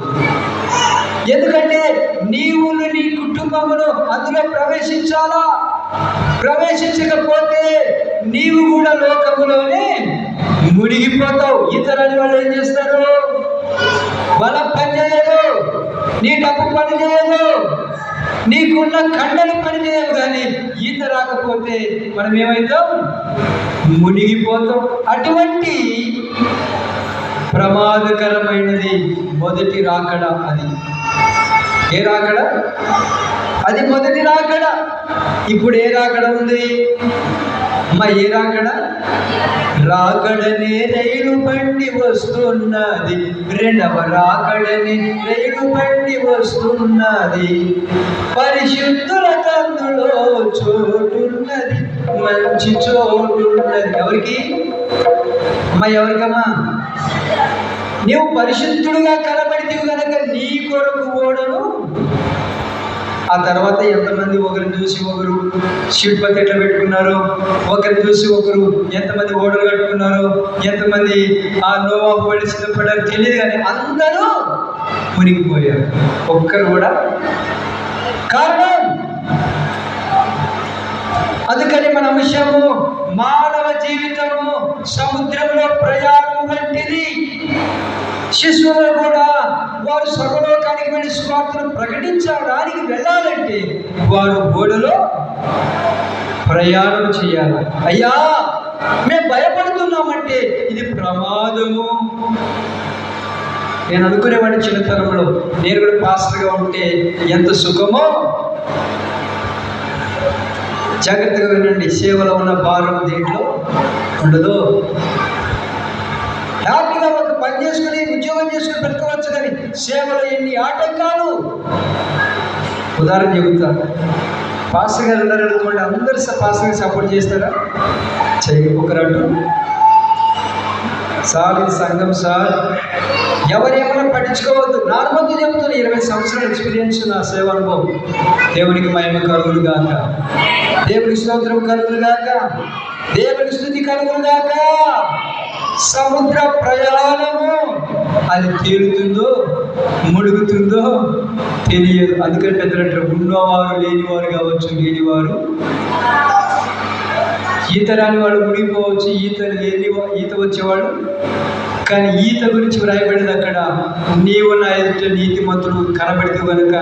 Speaker 2: ఎందుకంటే నీవు నీ కుటుంబమును అందులో ప్రవేశించాలా. ప్రవేశించకపోతే నీవు కూడా లోకములోనే మునిగిపోతావు. ఇతరులని వాళ్ళు ఏం చేస్తారు? బలం పని చేయదు, నీ డబ్బు పని చేయదు, నీకున్న కండలు పని చేయవు. కానీ ఈత రాకపోతే మనం ఏమవుతాం? మునిగిపోతాం. అటువంటి ప్రమాదకరమైనది మొదటి రాకడ. అది ఏ రాకడ? అది మొదటి రాకడ. ఇప్పుడు ఏ రాకడ ఉంది అమ్మ? ఏ రాకడ? రాకడనే రైలు బండి వస్తున్నది, రెండవ రాకడనే రైలు బండి వస్తున్నది, పరిశుద్ధుల కందులో చోటున్నది, మంచి చోటున్నది. ఎవరికి అమ్మ? ఎవరికమ్మా? నీవు పరిశుద్ధుడుగా కనబడితివి కనుక నీ కొరకు ఓడను. ఆ తర్వాత ఎంతమంది ఒకరిని చూసి ఒకరు శిల్పతి ఎట్లా పెట్టుకున్నారు, ఒకరిని చూసి ఒకరు ఎంతమంది ఓడలు కట్టుకున్నారు, ఎంతమంది ఆ నోవహు వెళ్ళి సిద్ధపడ్డారు తెలియదు. కానీ అందరూ మునిగిపోయారు, ఒక్కరు కూడా. కారణం అందుకని మన అంశము మానవ జీవితము సముద్రంలో ప్రయాణం వంటిది. శిశువులు కూడా వారు సర్వలోకానికి వెళ్ళి సువార్తను ప్రకటించడానికి వెళ్ళాలంటే వారు ఓడలో ప్రయాణం చేయాలి. అయ్యా మేము భయపడుతున్నామంటే ఇది ప్రమాదము. నేను అనుకునేవాడిని చిన్నతనంలో, నేను కూడా పాస్టర్గా ఉంటే ఎంత సుఖమో. జాగ్రత్తగా వినండి, సేవలో ఉన్న భారం దేంట్లో ఉండదు. హ్యాపీగా ఒక పని చేసుకుని ఉద్యోగం చేసుకుని పెట్టుకోవచ్చు, కానీ సేవలో ఎన్ని ఆటంకాలు. ఉదాహరణ చెబుతాను. పాస్టర్ గారు ఉన్నారు అనుకోండి, అందరు పాస్టర్ గారు సపోర్ట్ చేస్తారా? ఒకరంటూ సార్ ఇది సంఘం సార్, ఎవరేమైనా పట్టించుకోవద్దు. నార్మల్గా చెబుతాను, 20 సంవత్సరాల ఎక్స్పీరియన్స్ నా సేవ అనుభవం. దేవునికి మహిమ కలుగును గాక, దేవునికి స్తోత్రం కలుగును గాక, దేవునికి స్తుతి కలుగును గాక. సముద్ర ప్రయాణము అది తేలుతుందో ముడుగుతుందో తెలియదు. అందుకని పెద్దలంటారు, ఉన్నవారు లేనివారు కావచ్చు, లేనివారు ఈత రాని వాడు మునిగిపోవచ్చు, ఈత వచ్చేవాడు. కానీ ఈత గురించి వ్రాయబడింది అక్కడ, నీవు నా ఎదుట నీతిమంతుడు కనబడితే కనుక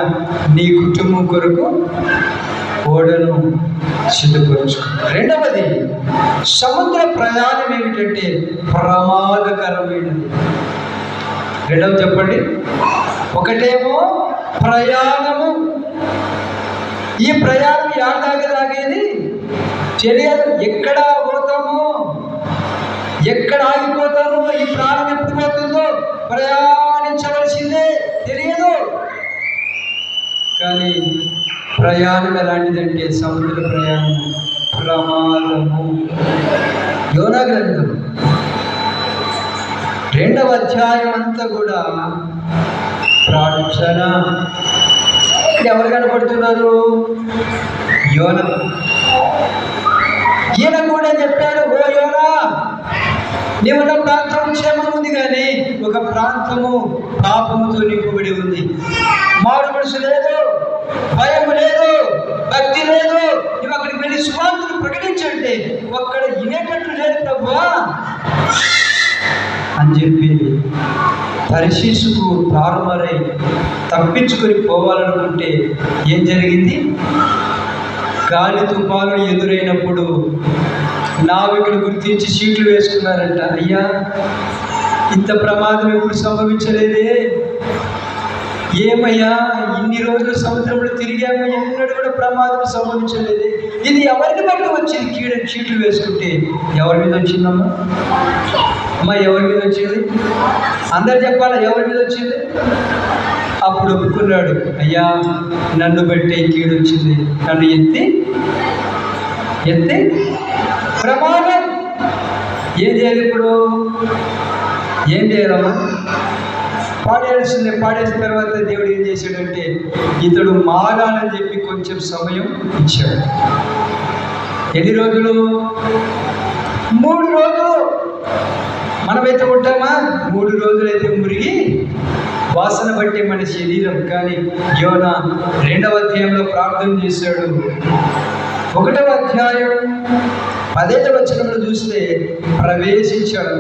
Speaker 2: నీ కుటుంబం కొరకు ఓడను సిద్ధపరచు. రెండవది, సముద్ర ప్రయాణం ఏమిటంటే ప్రమాదకరమైనది. రెండవది చెప్పండి. ఒకటేమో ప్రయాణము. ఈ ప్రయాణం ఆగేది తెలియదు. ఎక్కడ పోతామో, ఎక్కడ ఆగిపోతామో, ఈ ప్రాణం ఎప్పుడు పోతుందో ప్రయాణించవలసిందే, తెలియదు. కానీ ప్రయాణం ఎలాంటిదంటే సముద్ర ప్రయాణం ప్రమాదము. యోనా గ్రంథం 2వ అధ్యాయం అంతా కూడా ప్రార్థన. ఎవరు కనపడుతున్నారు? యోనా. ఈయన కూడా చెప్పాడు, ఓ యోనా, నీవున్న ప్రాంతం క్షేమం ఉంది, కానీ ఒక ప్రాంతము పాపముతో నింపబడి ఉంది. మారు మనసు లేదు, భయం లేదు, భక్తి లేదు. నువ్వు అక్కడికి వెళ్ళి సువార్తను ప్రకటించంటే అక్కడ వినేటట్లు లేదు ప్రభువా అని చెప్పి పరిశీసుకు తారుమారై తప్పించుకొని పోవాలనుకుంటే ఏం జరిగింది? గాలి తుఫాను ఎదురైనప్పుడు నావికులు గుర్తించి సీట్లు వేసుకున్నారంట. అయ్యా, ఇంత ప్రమాదం ఎప్పుడు సంభవించలేదే, ఏమయ్యా ఇన్ని రోజులు సముద్రంలో తిరిగాము, ఎన్నడూ కూడా ప్రమాదం సంభవించలేదే, ఇది ఎవరిని బట్టి వచ్చింది? చీట్లు వేసుకుంటే ఎవరి మీద వచ్చిందమ్మా? అమ్మా ఎవరి మీద వచ్చింది? అందరు చెప్పాలా ఎవరి మీద వచ్చింది? అప్పుడు ఒప్పుకున్నాడు, అయ్యా నన్ను బట్టే కీడు వచ్చింది, నన్ను ఎత్తి ప్రమాదం. ఏం చేయాలి ఇప్పుడు? ఏం చేయాలమ్మా? పాడేయాల్సిందే. పాడేసిన తర్వాత దేవుడు ఏం చేశాడంటే ఇతడు మారాలని చెప్పి కొంచెం సమయం ఇచ్చాడు. ఎన్ని రోజులు? 3 రోజులు. మనమైతే ఉంటామా? 3 రోజులైతే మురిగి వాసన బట్టే మన శరీరం. కానీ యోనా 2వ అధ్యాయంలో ప్రార్థన చేశాడు. 1వ అధ్యాయం 10వ వచనంలో చూస్తే ప్రవేశించాడు.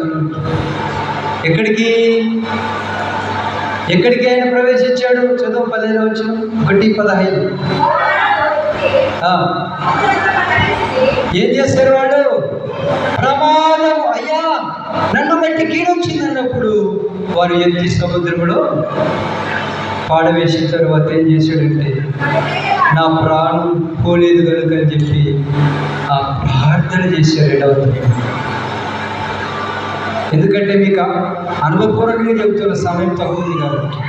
Speaker 2: ఎక్కడికి ఆయన ప్రవేశించాడు? చదువు 15వ వచనం, 1:15. ఏం చేశారు వాడు? ప్రమాదం. అయ్యా నన్ను బట్టి కీడొచ్చింది అన్నప్పుడు వారు ఎత్తి సముద్రంలో పాడవేసిన తర్వాత ఏం చేశాడంటే నా ప్రాణం పోలేదు కనుక అని చెప్పి ఆ ప్రార్థన చేశాడు. ఎందుకంటే మీకు అనుభవపూర్వకంగా చెబుతున్న సమయం తక్కువ ఉంది కాబట్టి.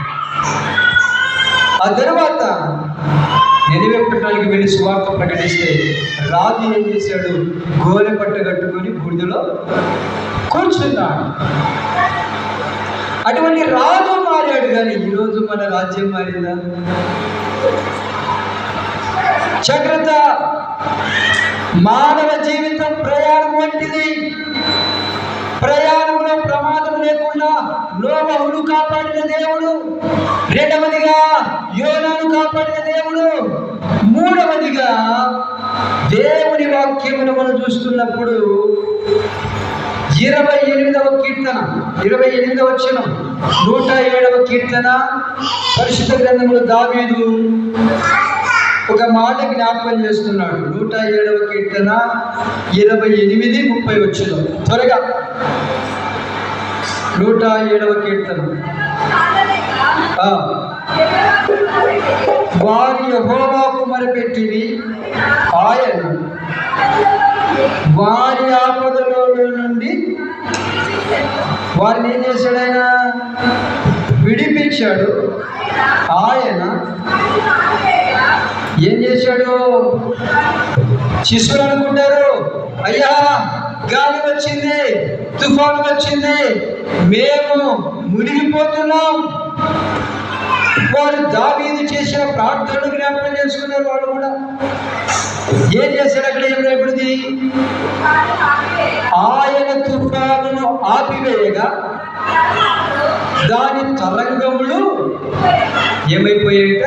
Speaker 2: ఆ తర్వాత నినివే పట్టణానికి వెళ్ళి సువార్త ప్రకటిస్తే రాజు ఏం చేశాడు? గోనె పట్ట కట్టుకొని బూడిదలో కూర్చున్నాడు. అటువంటి రాజు మారాడు. కానీ ఈరోజు మన రాజ్యం మారిందా? జాగ్రత్త. మానవ జీవితం ప్రయాణం వంటిది. ప్రయాణంలో ప్రమాదం లేకుండా నోవహును కాపాడిన దేవుడు, 2వదిగా యోనాను కాపాడిన దేవుడు, 3వదిగా దేవుని వాక్యమును మనం చూస్తున్నప్పుడు 28వ కీర్తన 28వ వచనం, 107వ కీర్తన పరిశుద్ధ గ్రంథంలో దావీదు ఒక మాట జ్ఞాపకం చేస్తున్నాడు. 107వ కీర్తన 28, 30 వచనం. త్వరగా 107వ కీర్తన. వారి యెహోవాకు మొరపెట్టిరి, ఆయన వారి ఆపదలో నుండి వారిని ఏం చేశాడు? ఆయన విడిపించాడు. ఆయన ఏం చేశాడు? శిశువులు అనుకుంటారు, అయ్యా గాలి వచ్చింది, తుఫాను వచ్చింది, మేము మునిగిపోతున్నాం. వారు దావీదు చేసిన ప్రార్థనలు జ్ఞాపకం చేసుకున్నారు. వాళ్ళు కూడా ఏం చేశాడు? అక్కడ ఏం రాయబడింది? ఆయన తుఫానును ఆపివేయగా దాని తరంగములు ఏమైపోయాయట?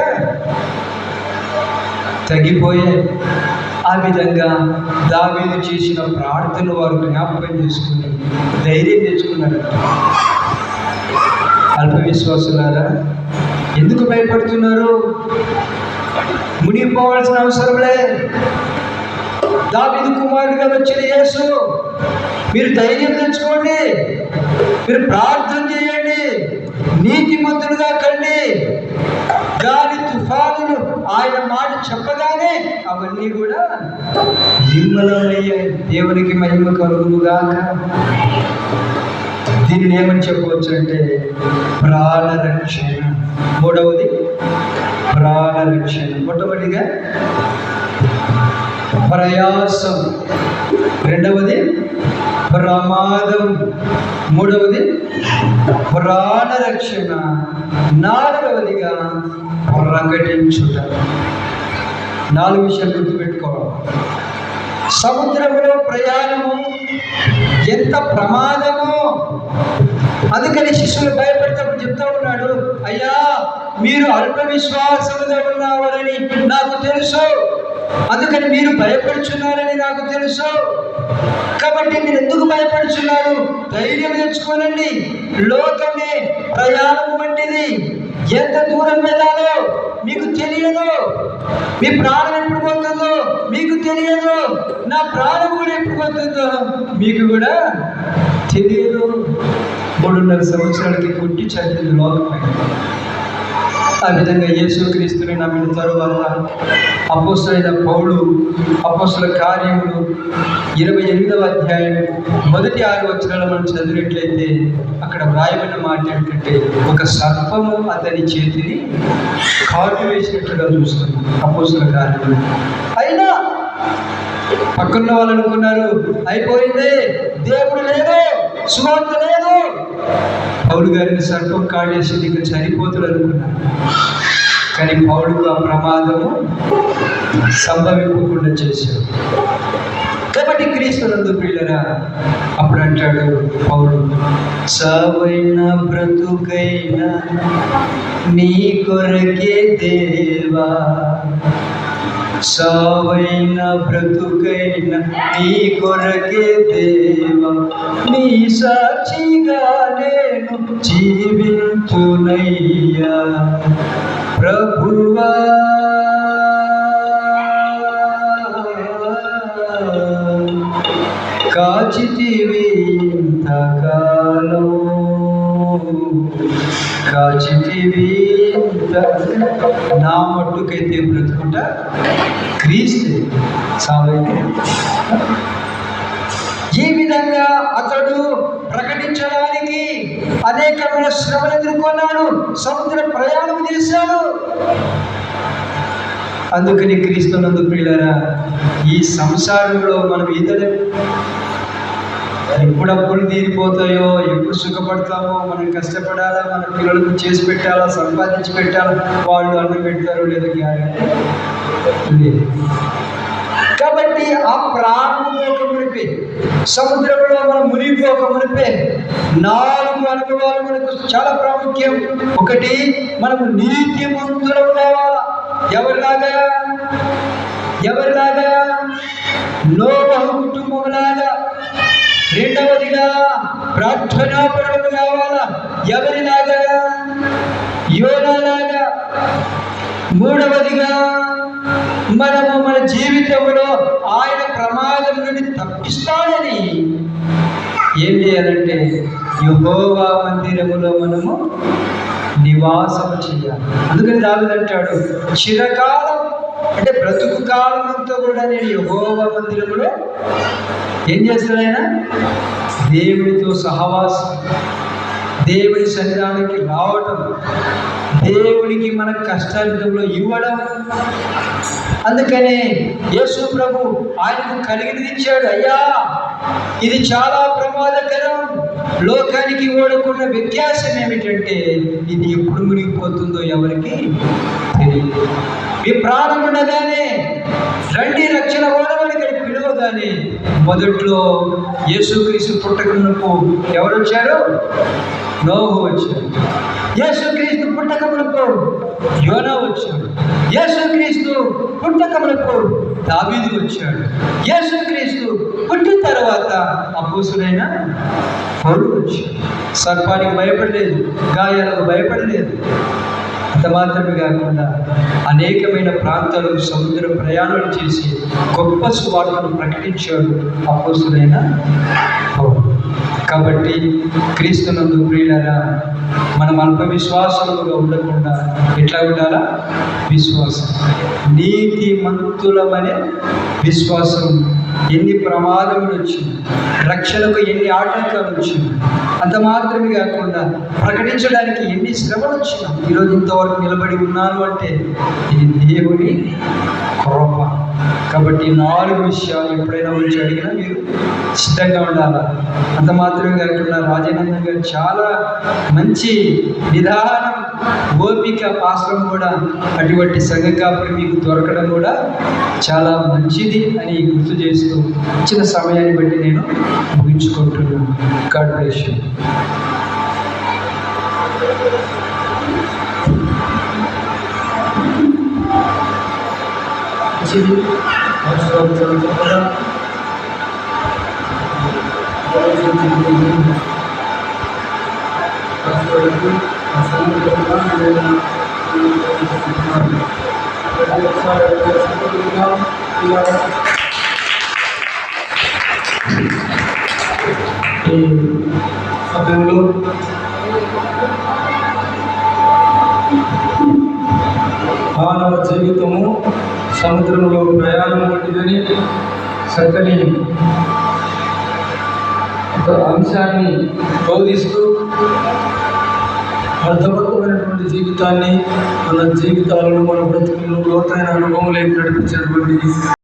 Speaker 2: తగ్గిపోయాయి. ఆ విధంగా దావీదు చేసిన ప్రార్థన వారు జ్ఞాపకం చేసుకుని ధైర్యం తెచ్చుకున్నారు. అల్ప విశ్వాసులారా, ఎందుకు భయపడుతున్నారు? మునిగిపోవాల్సిన అవసరంలే. దావీదు కుమారుడిగా వచ్చిన యేసు, మీరు ధైర్యం తెచ్చుకోండి, మీరు ప్రార్థన చేయండి, నీతిమంతులుగా కండి. గాలి తుఫానులు ఆయన మాట చెప్పగానే అవన్నీ కూడా నిమ్మలమయ్యాయి. దేవునికి మహిమ కలుగునుగాక. దీనిని ఏమని చెప్పవచ్చు అంటే ప్రాణరక్షణ. మూడవది ప్రాణరక్షణ. మొట్టమొదటిగా ప్రయాసం, రెండవది ప్రమాదం, మూడవది ప్రాణరక్షణ, నాలుగవదిగా ప్రకటించుట. 4 విషయాలు గుర్తుపెట్టుకోవాలి. సముద్రంలో ప్రయాణము ఎంత ప్రమాదమో, అందుకని శిష్యులు భయపడేటప్పుడు చెప్తా ఉన్నాడు, అయ్యా మీరు అల్ప విశ్వాసముగా ఉన్నవారని నాకు తెలుసు, అందుకని మీరు భయపడుచున్నారని నాకు తెలుసు. కాబట్టి మీరు ఎందుకు భయపడుచున్నారు? ధైర్యం తెచ్చుకోనండి. లోకమే ప్రయాణం వంటిది. ఎంత దూరం వెళ్ళాలో మీకు తెలియదు. మీ ప్రాణం ఎప్పుడు పోతుందో మీకు తెలియదు. నా ప్రాణం కూడా ఎప్పుడు పోతుందో మీకు కూడా తెలియదు. 3.5 సంవత్సరాలకి పుట్టి చదివింది లోకమైన. ఆ విధంగా యేసుక్రీస్తుని నమ్మిన తరువాత అపోస్తలుడైన పౌలు అపోస్తల కార్యములు 28వ అధ్యాయం మొదటి 6 వచనాలు మనం చదివినట్లయితే అక్కడ వ్రాయబడిన మాట ఏంటంటే, ఒక సర్పము అతని చేతిని కాటు వేసినట్లుగా చూస్తున్నాం అపోస్తల కార్యములు. అయినా పక్కన వాళ్ళు అనుకున్నారు, అయిపోయింది, దేవుడు లేదు, సువార్త లేదు, పౌలు గారిని సర్పం కాడేసి ఇంకా చనిపోతాడు అనుకున్నారు. కానీ పౌలుకు ఆ ప్రమాదము సంభవింపకుండా చేశాడు. కాబట్టి క్రీస్తునందు ప్రియులరా, అప్పుడు అంటాడు పౌలు, సావైన బ్రతుకైనా నీ కొరకే దేవా, సావైన బ్రతుకైన నీ కొరకే దేవా, నీ సాక్షిగా నేను జీవించునయ్యా ప్రభువా. కాచితివి ఇంతకాలం, కాచితివి నా మట్టుకైతే బ్రతుకుంటా క్రీస్తు సావైతే. ఈ విధంగా అతడు ప్రకటించడానికి అనేకమైన శ్రమలు ఎదుర్కొన్నాడు, సముద్ర ప్రయాణం చేశాడు. అందుకని క్రీస్తునందు ప్రియులారా, ఈ సంసారంలో మనం ఈదలేం. ఎప్పుడు అప్పులు తీరిపోతాయో, ఎప్పుడు సుఖపడతామో, మనం కష్టపడాలా, మన పిల్లలకు చేసి పెట్టాలా, సంపాదించి పెట్టాలా, వాళ్ళు అన్నం పెడతారో లేదో గ్యారెంటీ లేదు. కాబట్టి ఆ ప్రాణం పోక మునిపే, సముద్రంలో మనం మునిగిపోక మునిపే 4 అనుభవాలు మనకు చాలా ప్రాముఖ్యం. ఒకటి, మనము నీతిమంతులం కావాలా. ఎవరిలాగా? నోవహు కుటుంబంలాగా. రెండవదిగా ప్రార్థనాపరులు కావాలా. ఎవరిలాగా? యోనాలాగా. మూడవదిగా మనము మన జీవితంలో ఆయన ప్రమాదం నుండి తప్పిస్తాడని ఏం చేయాలంటే యెహోవా మందిరములో మనము నివాసం చేయాలి. అందుకని దావీదు అంటాడు, చిరకాలం అంటే బ్రతుకు కాలం అంతా కూడా నేను యెహోవా మందిరములో ఏం చేస్తాడు? ఆయన దేవుడితో సహవాసం, దేవుని సన్నిధానానికి రావటం, దేవునికి మన కష్టాల్లో ఇవ్వడం. అందుకనే యేసు ప్రభు ఆయనకు కలిగినది ఇచ్చాడు. అయ్యా, ఇది చాలా ప్రమాదకరం. లోకానికి ఓడుకున్న వ్యత్యాసం ఏమిటంటే, ఇది ఎప్పుడు మునిగిపోతుందో ఎవరికి తెలియదు. మీ ప్రాణం ఉండగానే రండి రక్షణ ఓడమని పిలువగా కానీ మొదట్లో యేసుక్రీస్తు పుట్టకమునకు ఎవరు వచ్చారు? నోహు వచ్చాడు. యేసుక్రీస్తు పుట్టకమునకు యోనా వచ్చాడు. యేసుక్రీస్తు పుట్టకమునకు దావీదు వచ్చాడు. యేసుక్రీస్తు పుట్టిన తర్వాత అపోస్తులైన పౌలు వచ్చాడు. సర్పానికి భయపడలేదు, గాయాలకు భయపడలేదు. అంత మాత్రమే కాకుండా అనేకమైన ప్రాంతాలు సముద్ర ప్రయాణాలు చేసి గొప్ప సువార్తను ప్రకటించాడు అపోస్తులైన పౌలు. కాబట్టి క్రీస్తునందు ప్రియులారా, మనం అల్ప విశ్వాసముగా ఉండకుండా ఎట్లా ఉండాలా? విశ్వాసం, నీతిమంతులమనే విశ్వాసం. ఎన్ని ప్రమాదములు వచ్చింది, రక్షణకు ఎన్ని ఆటంకాలు వచ్చింది, అంత మాత్రమే కాకుండా ప్రకటించడానికి ఎన్ని శ్రమలు వచ్చినా ఈరోజు ఇంతవరకు నిలబడి ఉన్నాను అంటే ఇది దేవుని కృప. కాబట్టి 4 విషయాలు ఎప్పుడైనా వచ్చి అడిగినా మీరు సిద్ధంగా ఉండాలా. అంత మాత్రమే కాకుండా రాజానందన్ గారు చాలా మంచి నిదానం, ఓపిక, పాశ్రం కూడా అటువంటి సంఘ కాపురి మీకు దొరకడం కూడా చాలా మంచిది అని గుర్తు చేస్తూ ఇచ్చిన సమయాన్ని బట్టి నేను ముగించుకుంటున్నాను. God bless you.
Speaker 1: సమయంలో మానవ జీవితము సముద్రంలో ప్రయాణం వంటిదని చక్కని ఒక అంశాన్ని బోధిస్తూ అర్థవంతమైనటువంటి జీవితాన్ని, మన జీవితాలను, మన బ్రతుకులను లోతైన అనుభవం లేక నడిపించినటువంటి